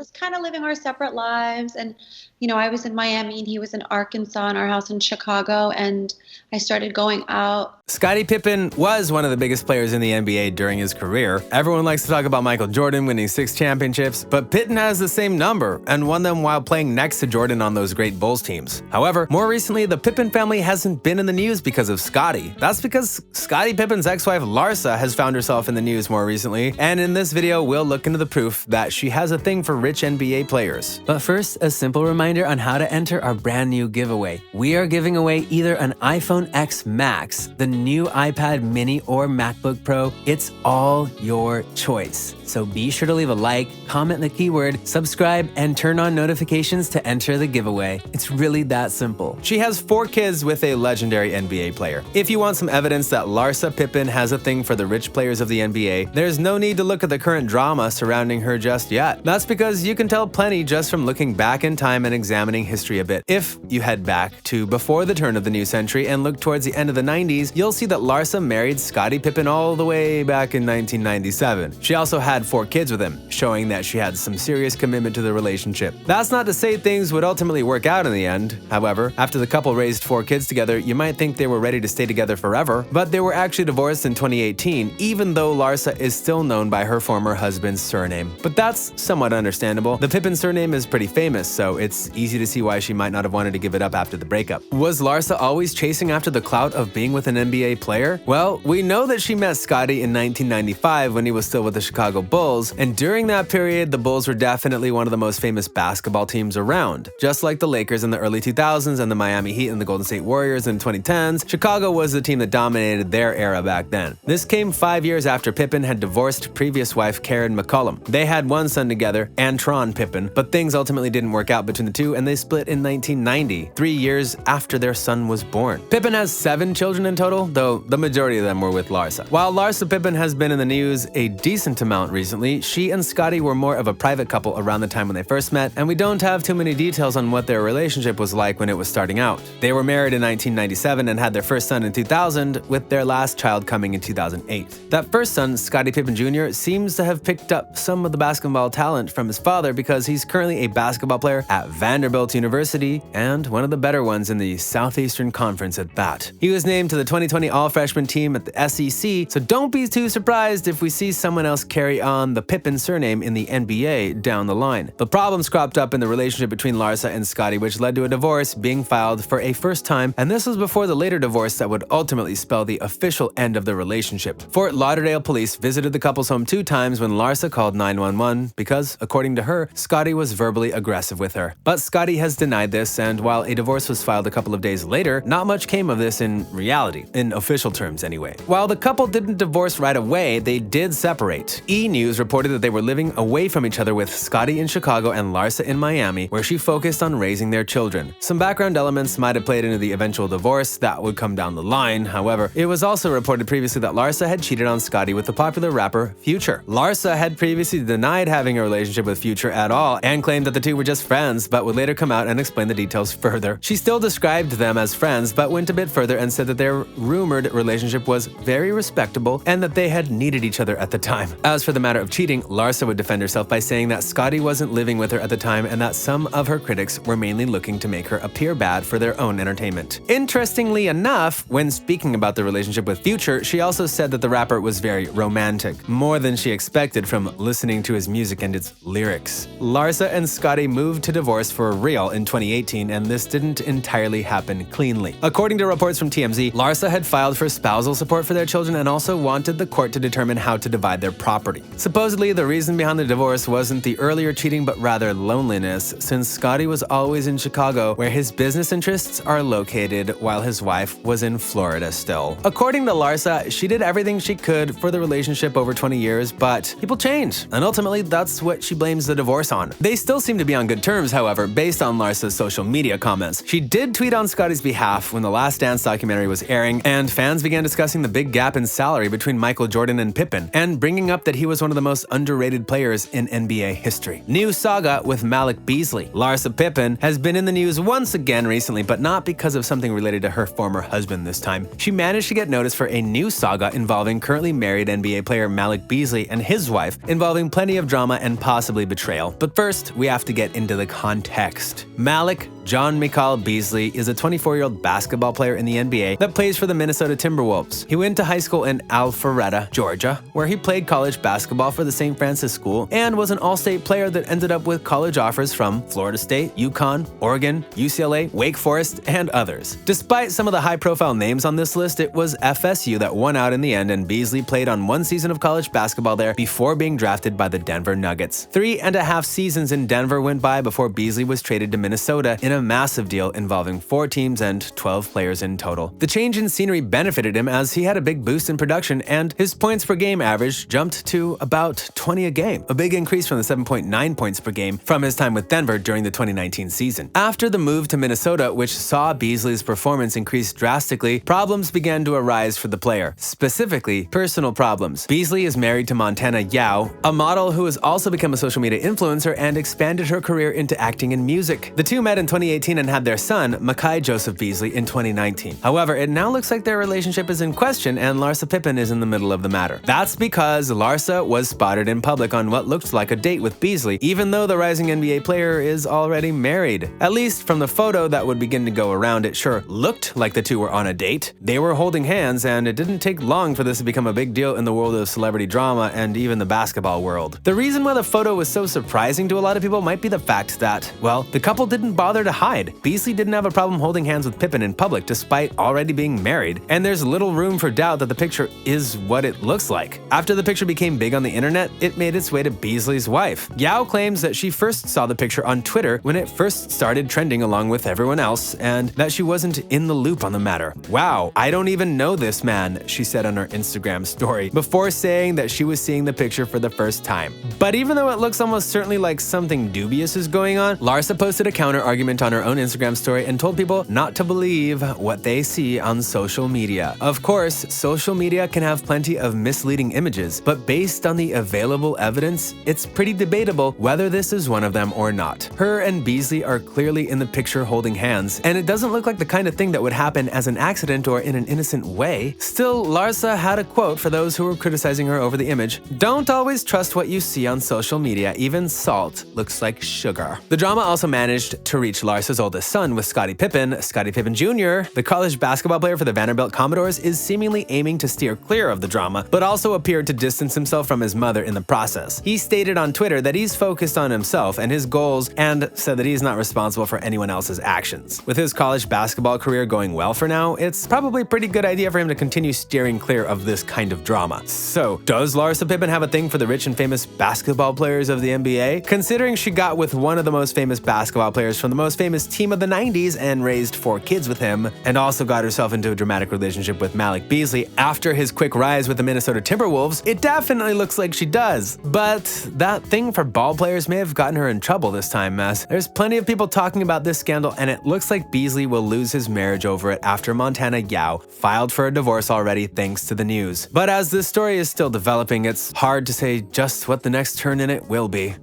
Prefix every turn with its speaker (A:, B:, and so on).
A: just kind of living our separate lives. And, I was in Miami and he was in Arkansas in our house in Chicago. And I started going out.
B: Scottie Pippen was one of the biggest players in the NBA during his career. Everyone likes to talk about Michael Jordan winning 6 championships, but Pippen has the same number and won them while playing next to Jordan on those great Bulls teams. However, more recently, the Pippen family hasn't been in the news because of Scottie. That's because Scottie Pippen's ex-wife Larsa has found herself in the news more recently, and in this video, we'll look into the proof that she has a thing for rich NBA players. But first, a simple reminder on how to enter our brand new giveaway. We are giving away either an iPhone X Max, the new iPad mini, or MacBook Pro. It's all your choice. So be sure to leave a like, comment the keyword, subscribe, and turn on notifications to enter the giveaway. It's really that simple. She has 4 kids with a legendary NBA player. If you want some evidence that Larsa Pippen has a thing for the rich players of the NBA, there's no need to look at the current drama surrounding her just yet. That's because you can tell plenty just from looking back in time and examining history a bit. If you head back to before the turn of the new century and look towards the end of the 90s, you'll see that Larsa married Scottie Pippen all the way back in 1997. She also had 4 kids with him, showing that she had some serious commitment to the relationship. That's not to say things would ultimately work out in the end. However, after the couple raised 4 kids together, you might think they were ready to stay together forever, but they were actually divorced in 2018, even though Larsa is still known by her former husband's surname. But that's somewhat understandable. The Pippen surname is pretty famous, so it's easy to see why she might not have wanted to give it up after the breakup. Was Larsa always chasing after the clout of being with an NBA player? Well, we know that she met Scottie in 1995 when he was still with the Chicago Bulls, and during that period, the Bulls were definitely one of the most famous basketball teams around. Just like the Lakers in the early 2000s and the Miami Heat and the Golden State Warriors in 2010s, Chicago was the team that dominated their era back then. This came 5 years after Pippen had divorced previous wife Karen McCollum. They had one son together, Antron Pippen, but things ultimately didn't work out between the two and they split in 1990, 3 years after their son was born. Pippen has 7 children in total, though the majority of them were with Larsa. While Larsa Pippen has been in the news a decent amount recently, she and Scottie were more of a private couple around the time when they first met, and we don't have too many details on what their relationship was like when it was starting out. They were married in 1997 and had their first son in 2000, with their last child coming in 2008. That first son, Scottie Pippen Jr., seems to have picked up some of the basketball talent from his father because he's currently a basketball player at Vanderbilt University and one of the better ones in the Southeastern Conference at that. He was named to the 2020 All-Freshman team at the SEC, so don't be too surprised if we see someone else carry on the Pippen surname in the NBA down the line. The problems cropped up in the relationship between Larsa and Scottie, which led to a divorce being filed for a first time, and this was before the later divorce that would ultimately spell the official end of the relationship. Fort Lauderdale police visited the couple's home 2 times when Larsa called 911 because, according to her, Scottie was verbally aggressive with her. But Scottie has denied this, and while a divorce was filed a couple of days later, not much came of this in reality, in official terms anyway. While the couple didn't divorce right away, they did separate. E! News reported that they were living away from each other, with Scottie in Chicago and Larsa in Miami, where she focused on raising their children. Some background elements might have played into the eventual divorce that would come down the line. However, it was also reported previously that Larsa had cheated on Scottie with the popular rapper Future. Larsa had previously denied having a relationship with Future at all and claimed that the two were just friends, but would later come out and explain the details further. She still described them as friends, but went a bit further and said that their rumored relationship was very respectable and that they had needed each other at the time. As for the matter of cheating, Larsa would defend herself by saying that Scottie wasn't living with her at the time and that some of her critics were mainly looking to make her appear bad for their own entertainment. Interestingly enough, when speaking about the relationship with Future, she also said that the rapper was very romantic, more than she expected from listening to his music and its lyrics. Larsa and Scottie moved to divorce for real in 2018, and this didn't entirely happen cleanly. According to reports from TMZ, Larsa had filed for spousal support for their children and also wanted the court to determine how to divide their property. Supposedly, the reason behind the divorce wasn't the earlier cheating but rather loneliness, since Scottie was always in Chicago, where his business interests are located, while his wife was in Florida still. According to Larsa, she did everything she could for the relationship over 20 years, but people change, and ultimately that's what she blames the divorce on. They still seem to be on good terms, however, based on Larsa's social media comments. She did tweet on Scottie's behalf when The Last Dance documentary was airing, and fans began discussing the big gap in salary between Michael Jordan and Pippen, and bringing up that he was as one of the most underrated players in NBA history. New saga with Malik Beasley. Larsa Pippen has been in the news once again recently, but not because of something related to her former husband this time. She managed to get noticed for a new saga involving currently married NBA player Malik Beasley and his wife, involving plenty of drama and possibly betrayal. But first, we have to get into the context. Malik John Michael Beasley is a 24-year-old basketball player in the NBA that plays for the Minnesota Timberwolves. He went to high school in Alpharetta, Georgia, where he played college basketball for the St. Francis School and was an all-state player that ended up with college offers from Florida State, UConn, Oregon, UCLA, Wake Forest, and others. Despite some of the high-profile names on this list, it was FSU that won out in the end, and Beasley played on one season of college basketball there before being drafted by the Denver Nuggets. 3.5 seasons in Denver went by before Beasley was traded to Minnesota in a massive deal involving 4 teams and 12 players in total. The change in scenery benefited him as he had a big boost in production and his points per game average jumped to about 20 a game, a big increase from the 7.9 points per game from his time with Denver during the 2019 season. After the move to Minnesota, which saw Beasley's performance increase drastically, problems began to arise for the player, specifically personal problems. Beasley is married to Montana Yao, a model who has also become a social media influencer and expanded her career into acting and music. The two met in 2018 and had their son, Makai Joseph Beasley, in 2019. However, it now looks like their relationship is in question and Larsa Pippen is in the middle of the matter. That's because Larsa was spotted in public on what looked like a date with Beasley, even though the rising NBA player is already married. At least from the photo that would begin to go around, it sure looked like the two were on a date. They were holding hands, and it didn't take long for this to become a big deal in the world of celebrity drama and even the basketball world. The reason why the photo was so surprising to a lot of people might be the fact that, well, the couple didn't bother to hide. Beasley didn't have a problem holding hands with Pippen in public despite already being married, and there's little room for doubt that the picture is what it looks like. After the picture became big on the internet, it made its way to Beasley's wife. Yao claims that she first saw the picture on Twitter when it first started trending along with everyone else, and that she wasn't in the loop on the matter. "Wow, I don't even know this man," she said on her Instagram story, before saying that she was seeing the picture for the first time. But even though it looks almost certainly like something dubious is going on, Larsa posted a counter argument on her own Instagram story and told people not to believe what they see on social media. Of course, social media can have plenty of misleading images, but based on the available evidence, it's pretty debatable whether this is one of them or not. Her and Beasley are clearly in the picture holding hands, and it doesn't look like the kind of thing that would happen as an accident or in an innocent way. Still, Larsa had a quote for those who were criticizing her over the image: "Don't always trust what you see on social media, even salt looks like sugar." The drama also managed to reach Larsa's oldest son with Scottie Pippen. Scottie Pippen Jr., the college basketball player for the Vanderbilt Commodores, is seemingly aiming to steer clear of the drama, but also appeared to distance himself from his mother in the process. He stated on Twitter that he's focused on himself and his goals and said that he's not responsible for anyone else's actions. With his college basketball career going well for now, it's probably a pretty good idea for him to continue steering clear of this kind of drama. So, does Larsa Pippen have a thing for the rich and famous basketball players of the NBA? Considering she got with one of the most famous basketball players from the most famous team of the 90s and raised 4 kids with him, and also got herself into a dramatic relationship with Malik Beasley after his quick rise with the Minnesota Timberwolves, it definitely looks like she does. But that thing for ball players may have gotten her in trouble this time, as there's plenty of people talking about this scandal, and it looks like Beasley will lose his marriage over it after Montana Yao filed for a divorce already thanks to the news. But as this story is still developing, it's hard to say just what the next turn in it will be.